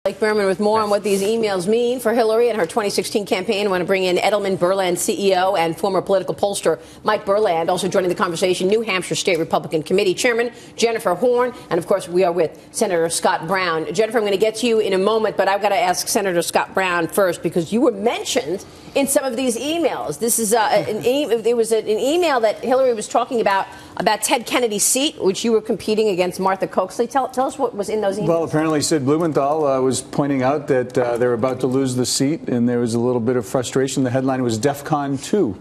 Blake Berman with more on what these emails mean for Hillary and her 2016 campaign. I want to bring in Edelman Berland CEO and former political pollster Mike Berland, also joining the conversation, New Hampshire State Republican Committee Chairman Jennifer Horn, and of course we are with Senator Scott Brown. Jennifer, I'm going to get to you in a moment, but I've got to ask Senator Scott Brown first because you were mentioned in some of these emails. This is it was an email that Hillary was talking about Ted Kennedy's seat, which you were competing against Martha Coaxley. Tell us what was in those emails. Well, apparently Sid Blumenthal was pointing out that they were about to lose the seat, and there was a little bit of frustration. The headline was DEFCON 2.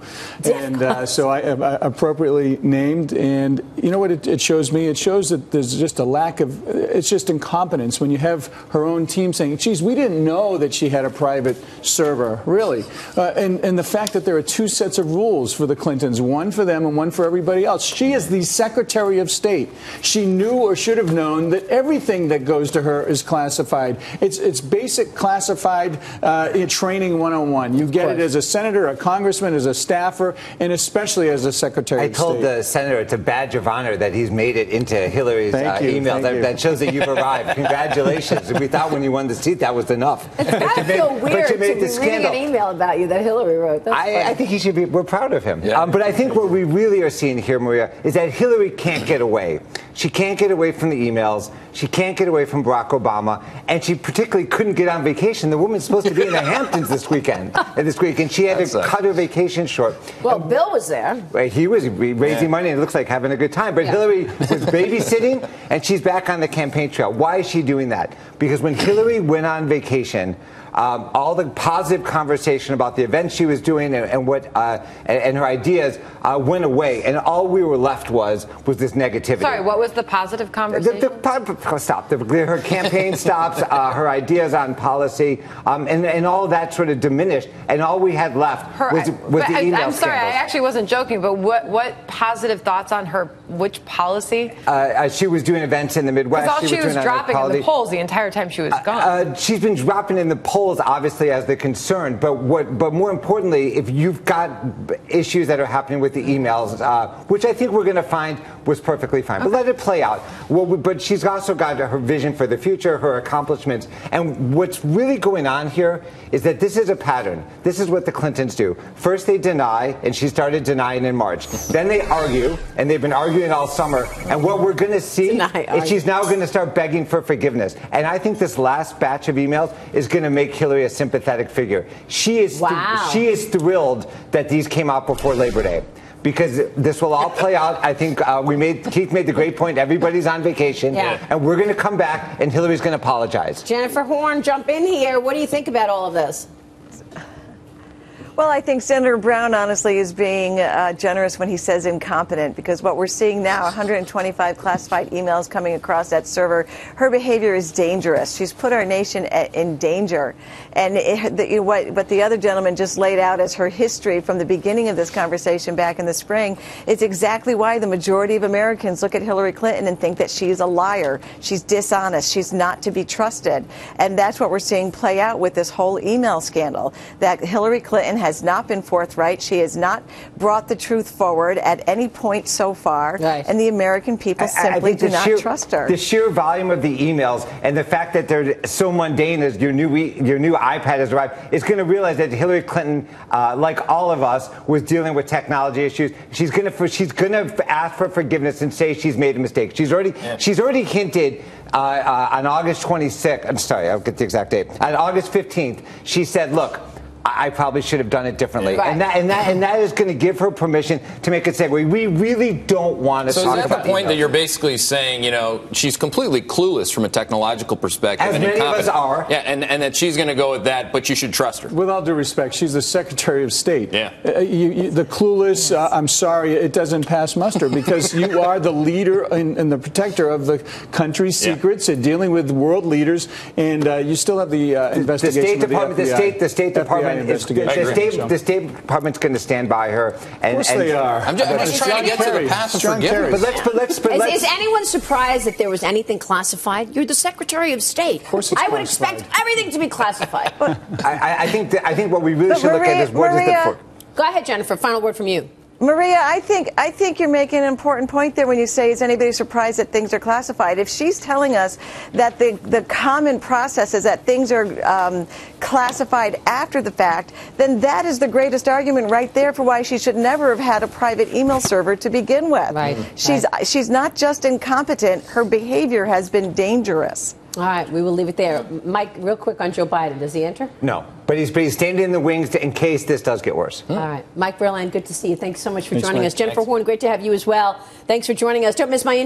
And so I appropriately named. And you know what it shows me? It shows that there's just a lack of, it's just incompetence when you have her own team saying, geez, we didn't know that she had a private server, really. And the fact that there are two sets of rules for the Clintons, one for them and one for everybody else. She is the Secretary of State. She knew or should have known that everything that goes to her is classified. It's basic classified training 101. You get it as a senator, a congressman, as a staffer, and especially as a Secretary of State. I told the senator it's a badge of honor that he's made it into Hillary's email. That shows that you've arrived. Congratulations. We thought when you won the seat that was enough. It's got to feel weird to be reading an email about you that Hillary wrote. I think he should be. We're proud of him. Yeah. But I think what we really are seeing here, Maria, is that Hillary can't get away. She can't get away from the emails. She can't get away from Barack Obama, and she particularly couldn't get on vacation. The woman's supposed to be in the Hamptons this week, and she had to cut her vacation short. Well, Bill was there. He was raising money, and it looks like having a good time. But Hillary was babysitting, and she's back on the campaign trail. Why is she doing that? Because when Hillary went on vacation, all the positive conversation about the events she was doing and her ideas went away, and all we were left was this negativity. Sorry, what was the positive conversation? Her campaign stops, her ideas on policy, and all of that sort of diminished, and all we had left was the email I'm sorry, scandals. I actually wasn't joking, but what positive thoughts on her, which policy? She was doing events in the Midwest. Because she was dropping in the polls the entire time she was gone. She's been dropping in the polls, obviously, as the concern, but more importantly, if you've got issues that are happening with the emails, which I think we're going to find was perfectly fine, but let it play out. But she's also got her vision for the future, her accomplishments, and what's really going on here is that this is a pattern. This is what the Clintons do. First they deny, and she started denying in March. Then they argue, and they've been arguing all summer, and what we're going to see is she's now going to start begging for forgiveness. And I think this last batch of emails is going to make Hillary a sympathetic figure. She is thrilled that these came out before Labor Day, because this will all play out. I think Keith made the great point. Everybody's on vacation, and we're going to come back, and Hillary's going to apologize. Jennifer Horn, jump in here. What do you think about all of this? Well, I think Senator Brown, honestly, is being generous when he says incompetent, because what we're seing now, 125 classified emails coming across that server, her behavior is dangerous. She's put our nation in danger. And what the other gentleman just laid out as her history from the beginning of this conversation back in the spring, it's exactly why the majority of Americans look at Hillary Clinton and think that she's a liar. She's dishonest. She's not to be trusted. And that's what we're seeing play out with this whole email scandal, that Hillary Clinton has not been forthright. She has not brought the truth forward at any point so far. Right. And the American people simply do not trust her. The sheer volume of the emails and the fact that they're so mundane as your new iPad has arrived is going to realize that Hillary Clinton, like all of us, was dealing with technology issues. She's going to ask for forgiveness and say she's made a mistake. She's already hinted on August 26th. I'm sorry, I'll get the exact date. On August 15th, she said, "Look, I probably should have done it differently," and that is going to give her permission to make a segue. We really don't want to. So is that the point that you're basically saying? You know, she's completely clueless from a technological perspective, as many of us are. Yeah, and that she's going to go with that, but you should trust her. With all due respect, she's the Secretary of State. Yeah, the clueless. I'm sorry, it doesn't pass muster, because you are the leader and the protector of the country's secrets and dealing with world leaders, and you still have the investigation. The State Department. The State Department's going to stand by her. Of course they are. I'm just trying to get to the path of forgiveness. Is anyone surprised that there was anything classified? You're the Secretary of State. Of course it's I would expect everything to be classified. I think what we really should look at is what is the. Go ahead, Jennifer. Final word from you. Maria, I think you're making an important point there when you say, is anybody surprised that things are classified? If she's telling us that the common process is that things are classified after the fact, then that is the greatest argument right there for why she should never have had a private email server to begin with. Right. She's not just incompetent, her behavior has been dangerous. All right, we will leave it there. Mike, real quick on Joe Biden. Does he enter? No, but he's standing in the wings in case this does get worse. All right. Mike Berland, good to see you. Thanks so much for Thanks, joining Mike. us. Jennifer Thanks. Horn, great to have you as well. Thanks for joining us. Don't miss my interview.